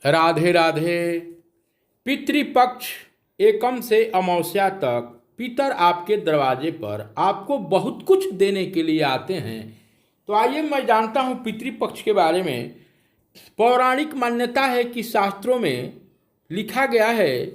राधे राधे। पितृपक्ष एकम से अमावस्या तक पितर आपके दरवाजे पर आपको बहुत कुछ देने के लिए आते हैं। तो आइए मैं जानता हूँ पितृपक्ष के बारे में। पौराणिक मान्यता है कि शास्त्रों में लिखा गया है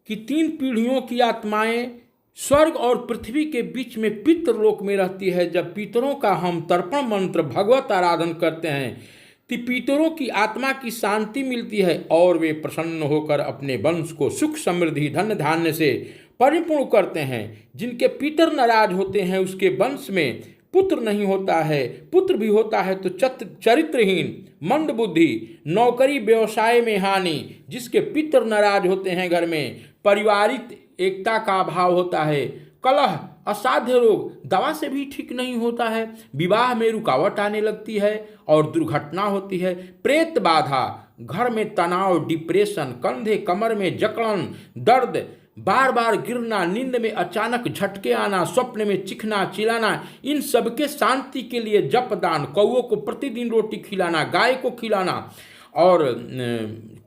कि 3 पीढ़ियों की आत्माएं स्वर्ग और पृथ्वी के बीच में पितृलोक में रहती है। जब पितरों का हम तर्पण मंत्र भगवत आराधन करते हैं तो पितरों की आत्मा की शांति मिलती है और वे प्रसन्न होकर अपने वंश को सुख समृद्धि धन धान्य से परिपूर्ण करते हैं। जिनके पितर नाराज होते हैं उसके वंश में पुत्र नहीं होता है, पुत्र भी होता है तो चरित्रहीन, मंद बुद्धि, नौकरी व्यवसाय में हानि। जिसके पितर नाराज होते हैं घर में पारिवारिक एकता का अभाव होता है, कलह, असाध्य रोग, दवा से भी ठीक नहीं होता है, विवाह में रुकावट आने लगती है और दुर्घटना होती है, प्रेत बाधा, घर में तनाव, डिप्रेशन, कंधे कमर में जकड़न, दर्द, बार बार गिरना, नींद में अचानक झटके आना, स्वप्न में चिखना चिल्लाना। इन सबके शांति के लिए जप दान, कौओं को प्रतिदिन रोटी खिलाना, गाय को खिलाना और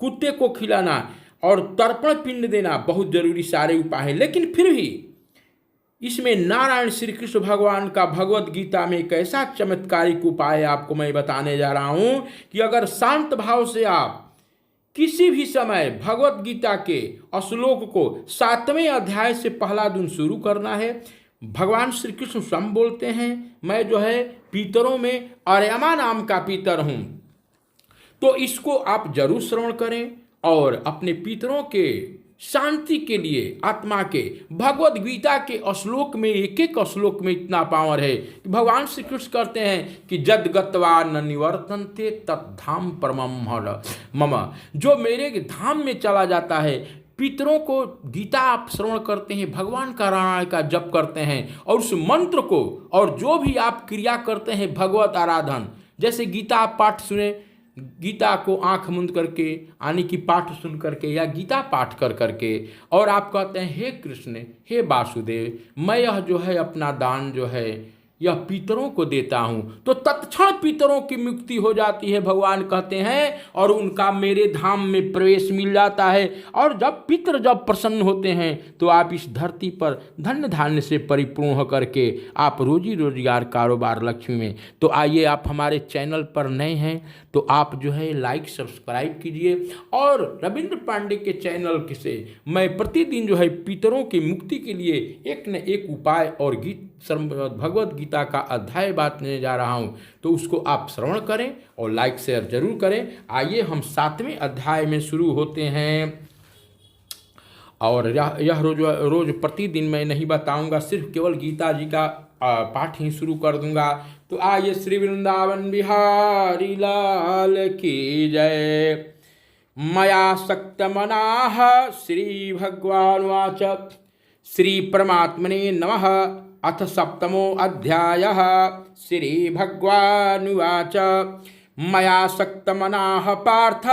कुत्ते को खिलाना और तर्पण पिंड देना बहुत जरूरी सारे उपाय हैं। लेकिन फिर भी इसमें नारायण श्री कृष्ण भगवान का भगवत गीता में एक ऐसा चमत्कारिक उपाय आपको मैं बताने जा रहा हूं कि अगर शांत भाव से आप किसी भी समय भगवत गीता के श्लोक को 7वें अध्याय से पहला दिन शुरू करना है। भगवान श्री कृष्ण स्वयं बोलते हैं, मैं जो है पितरों में आर्यमा नाम का पितर हूं। तो इसको आप जरूर श्रवण करें और अपने पितरों के शांति के लिए आत्मा के भगवत गीता के श्लोक में एक एक श्लोक में इतना पावर है कि भगवान श्री कृष्ण कहते हैं कि जद गत्वा न निवर्तन्ते तद्धाम परमम मम। जो मेरे धाम में चला जाता है, पितरों को गीता आप श्रवण करते हैं, भगवान का रामायण का जप करते हैं और उस मंत्र को और जो भी आप क्रिया करते हैं भगवत आराधन, जैसे गीता आप पाठ सुने, गीता को आंख मूंद करके यानी कि पाठ सुन करके या गीता पाठ कर करके और आप कहते हैं हे कृष्ण हे वासुदेव, मैं यह जो है अपना दान जो है यह पितरों को देता हूँ, तो तत्क्षण पितरों की मुक्ति हो जाती है भगवान कहते हैं और उनका मेरे धाम में प्रवेश मिल जाता है। और जब पितर जब प्रसन्न होते हैं तो आप इस धरती पर धन धान्य से परिपूर्ण होकर के आप रोजी रोजगार कारोबार लक्ष्मी में। तो आइए आप हमारे चैनल पर नए हैं तो आप जो है लाइक सब्सक्राइब कीजिए और रविंद्र पांडे के चैनल से मैं प्रतिदिन जो है पितरों की मुक्ति के लिए एक न एक उपाय और भगवत गीता का अध्याय बांटने जा रहा हूं, तो उसको आप श्रवण करें और लाइक शेयर जरूर करें। आइए हम 7वें अध्याय में शुरू होते हैं और यह रोज प्रतिदिन मैं नहीं बताऊंगा, सिर्फ केवल गीता जी का पाठ ही शुरू कर दूंगा। तो आइए श्री वृंदावन बिहारी लाल की जय। मया सक्तमनाः श्री भगवानुवाच श्री परमात्मने नमः। अथ 7मो अध्यायः श्री भगवानुवाच मया सक्तमनाः पार्थ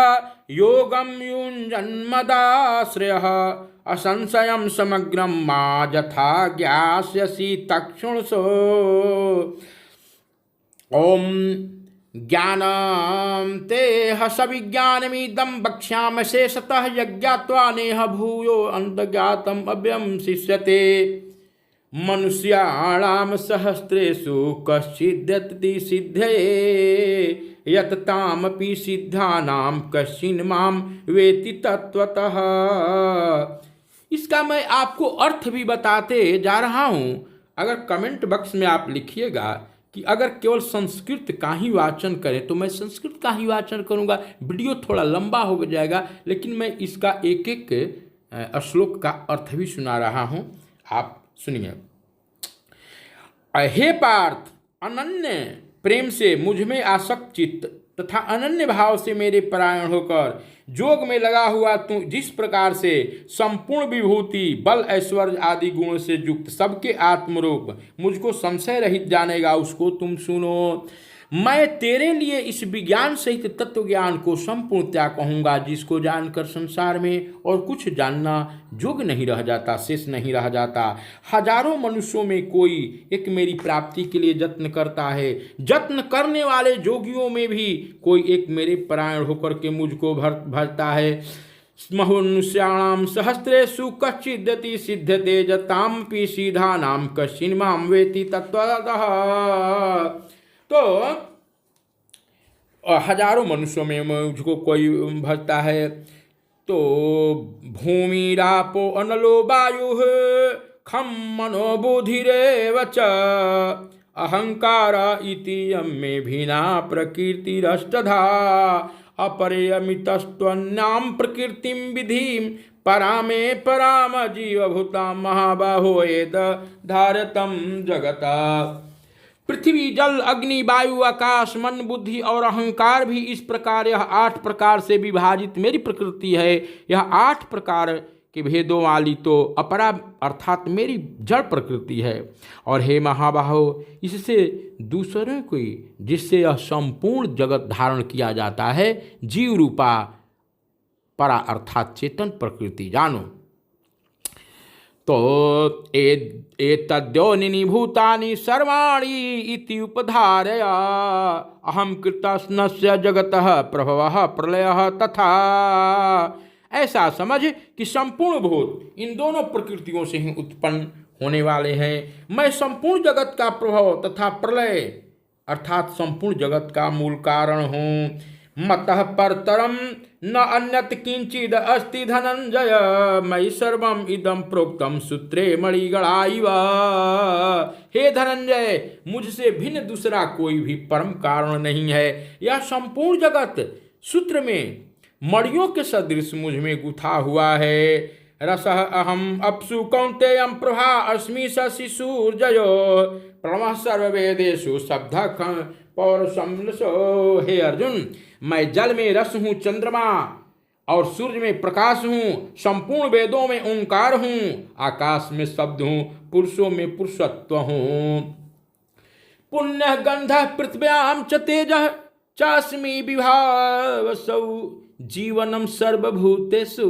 योगं युञ्जन्मदाश्रयः असंशयं समग्रं मा यथा ज्ञास्यसि तत्शृणुषु। ॐ ज्ञानं तेह सविज्ञानमिदं वक्ष्यामि शेषतः यज्ञात्वा नेह भूयो अन्तज्ञातम् अव्ययं शिष्यते। मनुष्याणां सहस्रेषु कश्चिद्यतति सिद्धये यत् तामपि सिद्धानां कश्चिन् मां वेत्ति तत्त्वतः। इसका मैं आपको अर्थ भी बताते जा रहा हूँ। अगर कमेंट बॉक्स में आप लिखिएगा कि अगर केवल संस्कृत का ही वाचन करें तो मैं संस्कृत का ही वाचन करूँगा। वीडियो थोड़ा लंबा हो जाएगा लेकिन मैं इसका एक एक श्लोक का अर्थ भी सुना रहा हूँ, आप सुनिए। हे पार्थ, अनन्य प्रेम से मुझ में आसक्त चित्त तथा अनन्य भाव से मेरे परायण होकर जोग में लगा हुआ तू जिस प्रकार से संपूर्ण विभूति बल ऐश्वर्य आदि गुणों से युक्त सबके आत्मरूप मुझको संशय रहित जानेगा, उसको तुम सुनो। मैं तेरे लिए इस विज्ञान सहित तत्व ज्ञान को संपूर्णतया कहूँगा, जिसको जानकर संसार में और कुछ जानना योग्य नहीं रह जाता, शेष नहीं रह जाता। हजारों मनुष्यों में कोई एक मेरी प्राप्ति के लिए यत्न करता है। यत्न करने वाले योगियों में भी कोई एक मेरे परायण होकर के मुझको भरता है। मनुष्याणाम सहस्रेषु कश्चिदति सिद्ध्यते जतामपि सीधानाम कश्चिन् मां वेति तत्त्वतः। तो हजारों मनुष्यों में मुझको कोई भरता है। तो भूमि रापो अनलो वायु खम मनो बुधिरेव च अहंकार इति यमे भिना प्रकृतिरष्टधा अपरियमितस्त्वन्यां प्रकृतिं विधिं परामे पराम जीवभूतां महाबाहो एद धारतं जगता। पृथ्वी, जल, अग्नि, वायु, आकाश, मन, बुद्धि और अहंकार भी इस प्रकार यह 8 प्रकार से विभाजित मेरी प्रकृति है। यह 8 प्रकार के भेदों वाली तो अपरा अर्थात मेरी जड़ प्रकृति है। और हे महाबाहो, इससे दूसरों को जिससे यह संपूर्ण जगत धारण किया जाता है, जीव रूपा परा अर्थात चेतन प्रकृति जानो। तो एतद्योनिनि भूतानि सर्वाणि इति उपधारय अहं कृतस्नस्य जगतः प्रभवः प्रलयः तथा। ऐसा समझ कि संपूर्ण भूत इन दोनों प्रकृतियों से ही उत्पन्न होने वाले हैं। मैं संपूर्ण जगत का प्रभाव तथा प्रलय अर्थात संपूर्ण जगत का मूल कारण हूँ। मतः परतरम न अन्यत किंचिद अस्ति धनंजय मयि सर्वम इदम प्रोक्तम सूत्रे मणिगणा इव। हे धनंजय, मुझसे भिन्न दूसरा कोई भी परम कारण नहीं है। यह संपूर्ण जगत सूत्र में मणियों के सदृश मुझ में गुथा हुआ है। रसः अहम अप्सु कौन्तेयं प्रभा अस्मि शशि सूर्ययो प्रणवः सर्ववेदेषु शब्दः पौरुषमसो। हे अर्जुन, मैं जल में रस हूँ, चंद्रमा और सूर्य में प्रकाश हूँ, संपूर्ण वेदों में ओंकार हूँ, आकाश में शब्द हूँ, पुरुषों में पुरुषत्व हूँ। पुण्य गंध पृथ्व्याम च तेजः चास्मि विभावसौ जीवनम सर्वभूतेषु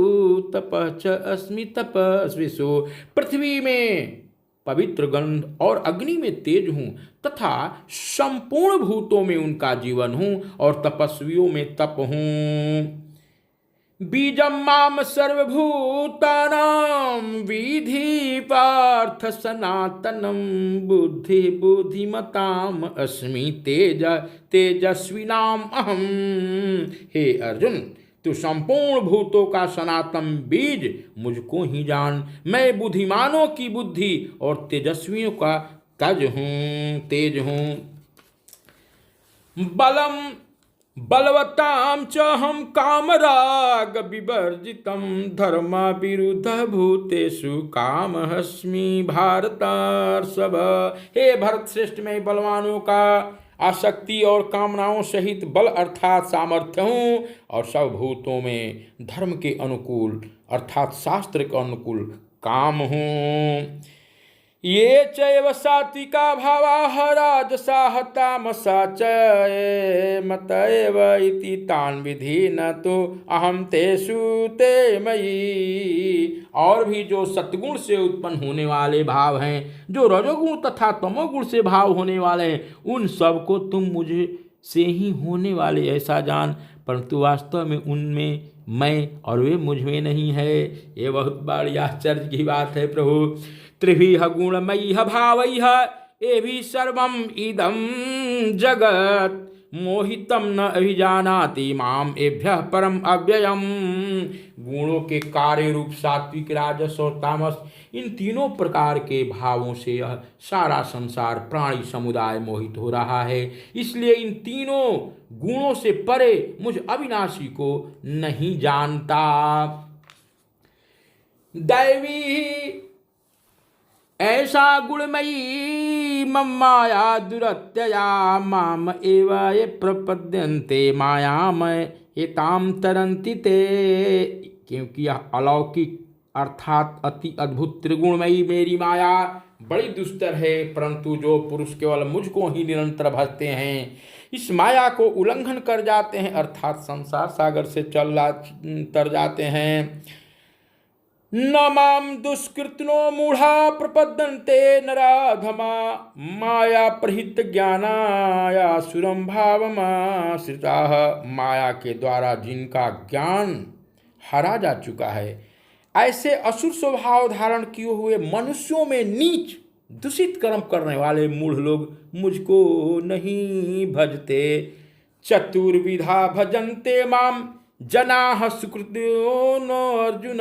तपः च अस्मि तपस्विषु। पृथ्वी में पवित्र गंध और अग्नि में तेज हूँ तथा संपूर्ण भूतों में उनका जीवन हूँ और तपस्वियों में तप हूँ। बीजम माम सर्वभूतानां विधि पार्थ सनातनम बुद्धि बुद्धिमताम अस्मि तेज तेजस्विनाम अहम। हे अर्जुन, तू संपूर्ण भूतों का सनातन बीज मुझको ही जान। मैं बुद्धिमानों की बुद्धि और तेजस्वियों का तेज हूँ। बलम बलवतां च हम कामराग विवर्जितं धर्म विरुद्ध भूतेषु कामहस्मि भारतर्षभ। हे भरत श्रेष्ठ, मैं बलवानों का आसक्ति और कामनाओं सहित बल अर्थात सामर्थ्य हूँ और सब भूतों में धर्म के अनुकूल अर्थात शास्त्र के अनुकूल काम हूँ। ये चैव सात्विका भावाः राजसाः तामसा च मत एव इति तान् विधि न तो अहम तेषु ते मयि। और भी जो सत्गुण से उत्पन्न होने वाले भाव हैं, जो रजोगुण तथा तमोगुण से भाव होने वाले हैं, उन सब को तुम मुझे से ही होने वाले ऐसा जान, परंतु वास्तव में उनमें मैं और वे मुझ में नहीं है। ये बहुत बड़ी आश्चर्य की बात है प्रभु। त्रिभिः गुणमयिः भावैः एभिः सर्वम् इदं जगत् मोहितं न अभिजानाति माम एभ्यः परम अव्ययम्। गुणों के कार्य रूप सात्विक, राजस और तामस, इन तीनों प्रकार के भावों से यह सारा संसार प्राणी समुदाय मोहित हो रहा है। इसलिए इन तीनों गुणों से परे मुझ अविनाशी को नहीं जानता। दैवी ऐसा गुणमयी मम माया दुरत्यया माम एव ये प्रपद्यन्ते मायामय एताम तरन्ति ते। क्योंकि यह अलौकिक अर्थात अति अद्भुत त्रिगुणमयी मेरी माया बड़ी दुस्तर है, परंतु जो पुरुष केवल मुझको ही निरंतर भजते हैं, इस माया को उल्लंघन कर जाते हैं, अर्थात संसार सागर से तर जाते हैं। न माम दुष्कृतनो मूढ़ा प्रपद्यन्ते नराधमा माया प्रहित ज्ञानाया सुरम भावमाश्रिता। माया के द्वारा जिनका ज्ञान हरा जा चुका है, ऐसे असुर स्वभाव धारण किए हुए मनुष्यों में नीच दूषित कर्म करने वाले मूढ़ लोग मुझको नहीं भजते। चतुर्विधा भजन्ते माम जनाः सुकृतो नो अर्जुन।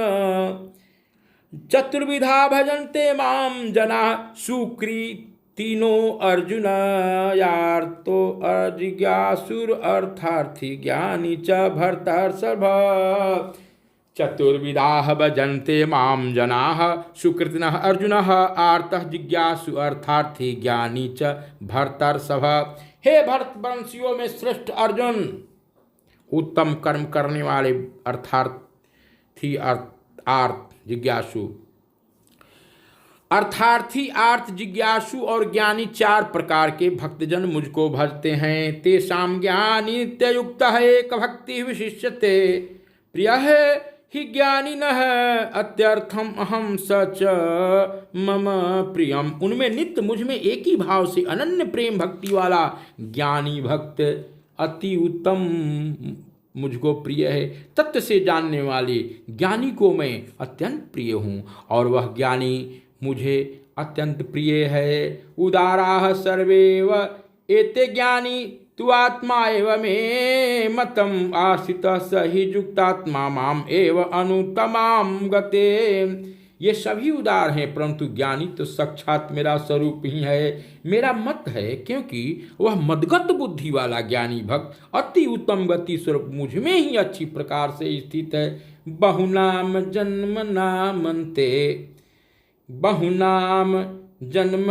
चतुर्विधा भजन्ते माम जनाः सुकृतिनो अर्जुन। यार्तो अजिज्ञासुर अर्थार्थी ज्ञानी च भर्तर्षभ। चतुर्विधा भजन्ते माम जनाः सुकृतिनः अर्जुनः आर्तः जिज्ञासु अर्थार्थी ज्ञानी च भर्तर्षभ। हे भरतवंशियों में श्रेष्ठ अर्जुन, उत्तम कर्म करने वाले अर्थार्थी आर्थ जिज्ञासु और ज्ञानी चार प्रकार के भक्तजन मुझको भजते हैं। तेषां ज्ञानी नित्ययुक्तः एक भक्ति विशिष्यते प्रियः हि ज्ञानिनः अत्यर्थम अहम सच मम प्रियम। उनमें नित्य मुझ में एक ही भाव से अनन्य प्रेम भक्ति वाला ज्ञानी भक्त अति उत्तम मुझको प्रिय है। तत्व से जानने वाले ज्ञानी को मैं अत्यंत प्रिय हूँ और वह ज्ञानी मुझे अत्यंत प्रिय है। उदाराः सर्वेव एते ज्ञानी तु आत्मा एव मे मतम आश्रितः स हि युक्तात्मा माम एव अनुत्तमाम गते। ये सभी उदार हैं, परंतु ज्ञानी तो साक्षात मेरा स्वरूप ही है, मेरा मत है, क्योंकि वह मदगत बुद्धि वाला ज्ञानी भक्त अति उत्तम गति स्वरूप मुझ में ही अच्छी प्रकार से स्थित है। बहुनाम जन्म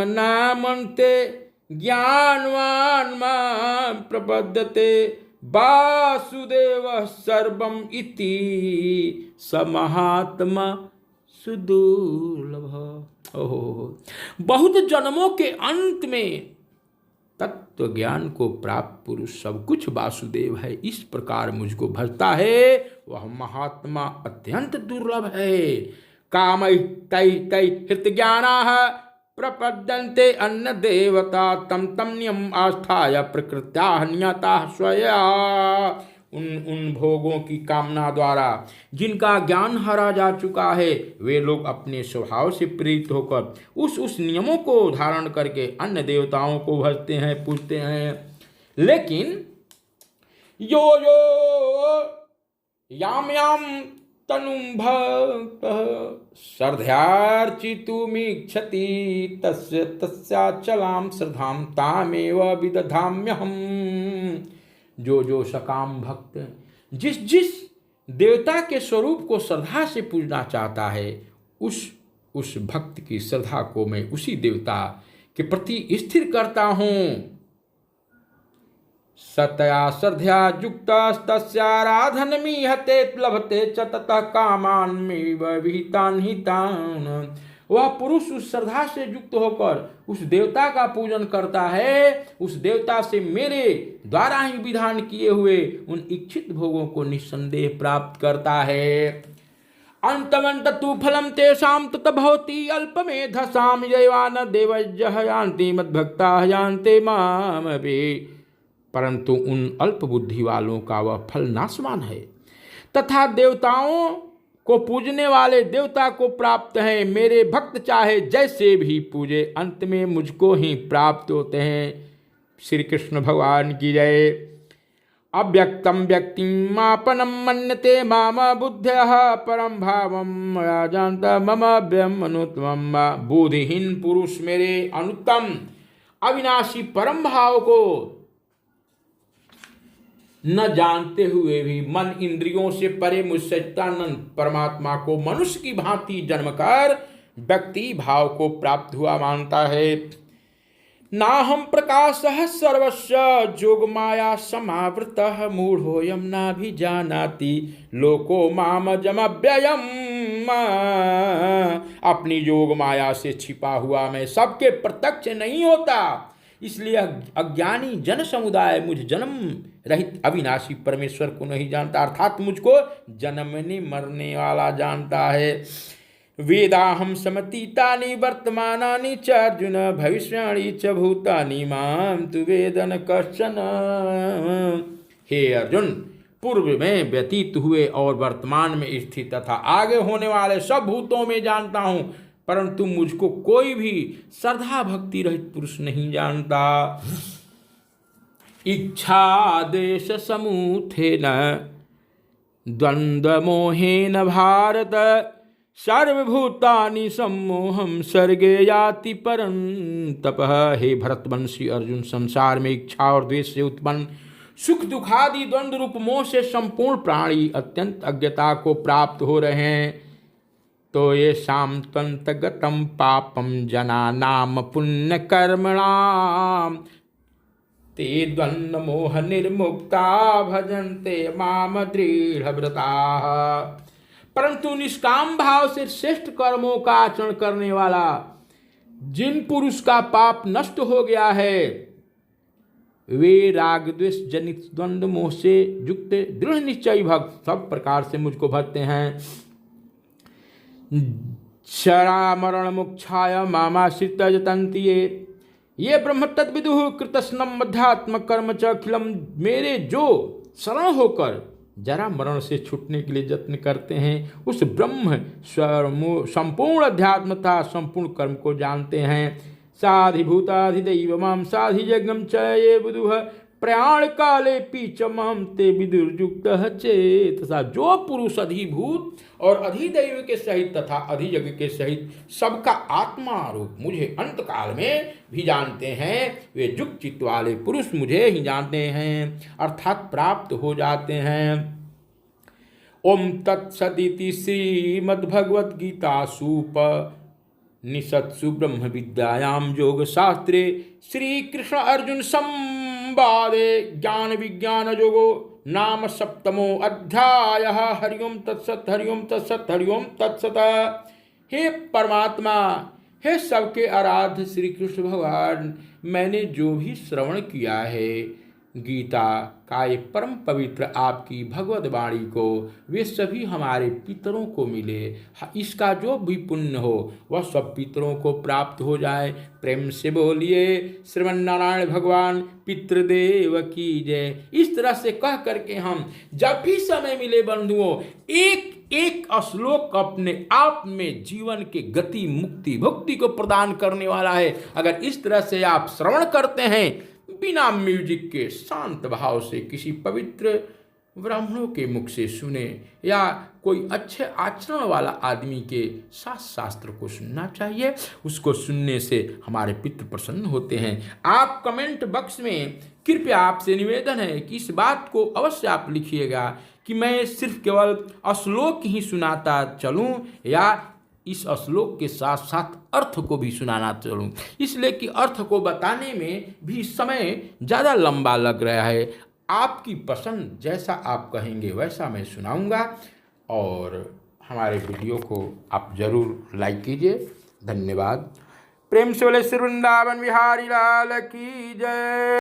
नामन्ते ज्ञानवान मां प्रपद्यते वासुदेवः सर्वम् इति स महात्मा सुदुर्लभ। ओहो, बहुत जन्मों के अंत में तत्व ज्ञान को प्राप्त पुरुष सब कुछ वासुदेव है, इस प्रकार मुझको भजता है, वह महात्मा अत्यंत दुर्लभ है। कामै तै तै हृत ज्ञानाः प्रपद्यन्ते अन्न देवता तम तम्यम आस्थाय प्रकृत्या नियता स्वया। उन भोगों की कामना द्वारा जिनका ज्ञान हरा जा चुका है, वे लोग अपने स्वभाव से प्रेरित होकर उस नियमों को धारण करके अन्य देवताओं को भजते हैं, पूजते हैं। लेकिन यो याम याम तनुं भक्तः श्रद्धयार्चितुमीच्छति तस्य तस्याचलां श्रद्धां तामेव विदधाम्यहम्। जो सकाम भक्त जिस देवता के स्वरूप को श्रद्धा से पूजना चाहता है, उस भक्त की श्रद्धा को मैं उसी देवता के प्रति स्थिर करता हूँ। सतया श्रद्धया युक्तस्तस्याराधनमीहते लभते च ततः कामान्मेव विहितान् हितान्। वह पुरुष उस श्रद्धा से युक्त होकर उस देवता का पूजन करता है, उस देवता से मेरे द्वारा ही विधान किए हुए उन इच्छित भोगों को निस्संदेह प्राप्त करता है। अंतमंत तु फलम तेषां तत भवति अल्पमेधसां यैवान देवज्ञः यान्ति मद्भक्ताः यान्ते मामपि। परंतु उन अल्प बुद्धि वालों का वह फल नाशवान है, तथा देवताओं को पूजने वाले देवता को प्राप्त है। मेरे भक्त चाहे जैसे भी पूजे, अंत में मुझको ही प्राप्त होते हैं। श्री कृष्ण भगवान की जय। अव्यक्तम व्यक्तिमापनम मन्यते माम बुद्धयः परम भावम मया जानता मम अव्ययम अनुत्तमम। बुद्धिहीन पुरुष मेरे अनुत्तम अविनाशी परम भाव को न जानते हुए भी मन इंद्रियों से परे मुझ सच्चिदानंद परमात्मा को मनुष्य की भांति जन्मकर व्यक्ति भाव को प्राप्त हुआ मानता है। नाहम प्रकाशः सर्वस्य जोगमाया समावृतः मूढ़ोऽयं नाभिजानाति लोको मामजमव्ययम् अपनी योग माया से छिपा हुआ मैं सबके प्रत्यक्ष नहीं होता, इसलिए अज्ञानी जन समुदाय मुझ जन्म रहित अविनाशी परमेश्वर को नहीं जानता, अर्थात मुझको जन्मने मरने वाला जानता है। वेदाहम समतीतानि वर्तमानानि च अर्जुन भविष्याणि च भूतानि मां तु वेद न कश्चन। हे अर्जुन, पूर्व में व्यतीत हुए और वर्तमान में स्थित तथा आगे होने वाले सब भूतों में जानता हूँ, परंतु मुझको कोई भी श्रद्धा भक्ति रहित पुरुष नहीं जानता। इच्छा देश समूथेन द्वंद्व मोहेन भारत सर्वभूतानि सम्मोहम सर्गे याति परंतपः। हे भरतवंशी अर्जुन, संसार में इच्छा और द्वेष से उत्पन्न सुख दुखादि द्वंद्व रूप मोह से संपूर्ण प्राणी अत्यंत अज्ञता को प्राप्त हो रहे हैं। तो ये शाम तंतगतम पापम जना नाम पुण्य कर्मणाम ते द्वंद्व मोह निर्मुक्ता भजन्ते माम दृढ़व्रता। परंतु निष्काम भाव से श्रेष्ठ कर्मों का आचरण करने वाला जिन पुरुष का पाप नष्ट हो गया है, वे राग द्वेष जनित द्वंद्व मोह से युक्त दृढ़ निश्चयी भक्त सब प्रकार से मुझको भजते हैं। शरा मरण मुक्षाय मामाश्रित जतन्ति ये ब्रह्म तद्विदुः कृतस्नम अध्यात्म कर्म च अखिलम। मेरे जो शरण होकर जरा मरण से छूटने के लिए यत्न करते हैं, उस ब्रह्म संपूर्ण अध्यात्म तथा संपूर्ण कर्म को जानते हैं। साधिभूताधिदैव मां साधियज्ञं च ये विदुः प्रयाण काले पीच मां ते विदुर्युक्तः चेतसा। जो पुरुष अधिभूत और अधिदैव के सहित तथा अधियज्ञ के सहित सबका आत्मा रूप मुझे अंत काल में भी जानते हैं, वे युक्त चित्त वाले पुरुष मुझे ही जानते हैं, अर्थात प्राप्त हो जाते हैं। ओम तत्सदिति श्रीमद्भगवद्गीतासूप निषत्सु ब्रह्म विद्यायां योग शास्त्रे श्री कृष्ण अर्जुन संवादे ज्ञान विज्ञान योगो नाम सप्तमो अध्यायः। हरिओम तत्सत, हरिओम तत्सत, हरिओम तत्सत। हे परमात्मा, हे सबके आराध्य श्री कृष्ण भगवान, मैंने जो भी श्रवण किया है गीता का ये परम पवित्र आपकी भगवत वाणी को, वे सभी हमारे पितरों को मिले। इसका जो भी पुण्य हो वह सब पितरों को प्राप्त हो जाए। प्रेम से बोलिए श्रीमन्नारायण भगवान पितृदेव की जय। इस तरह से कह करके हम जब भी समय मिले बंधुओं, एक एक श्लोक अपने आप में जीवन के गति मुक्ति भक्ति को प्रदान करने वाला है। अगर इस तरह से आप श्रवण करते हैं बिना म्यूजिक के, शांत भाव से किसी पवित्र ब्राह्मणों के मुख से सुने या कोई अच्छे आचरण वाला आदमी के साथ शास्त्र को सुनना चाहिए। उसको सुनने से हमारे पितृ प्रसन्न होते हैं। आप कमेंट बॉक्स में कृपया आपसे निवेदन है कि इस बात को अवश्य आप लिखिएगा कि मैं सिर्फ केवल श्लोक ही सुनाता चलूं या इस श्लोक के साथ साथ अर्थ को भी सुनाना चलूं, इसलिए कि अर्थ को बताने में भी समय ज़्यादा लंबा लग रहा है। आपकी पसंद, जैसा आप कहेंगे वैसा मैं सुनाऊंगा। और हमारे वीडियो को आप ज़रूर लाइक कीजिए। धन्यवाद। प्रेम से बोले श्री वृंदावन बिहारी लाल की जय।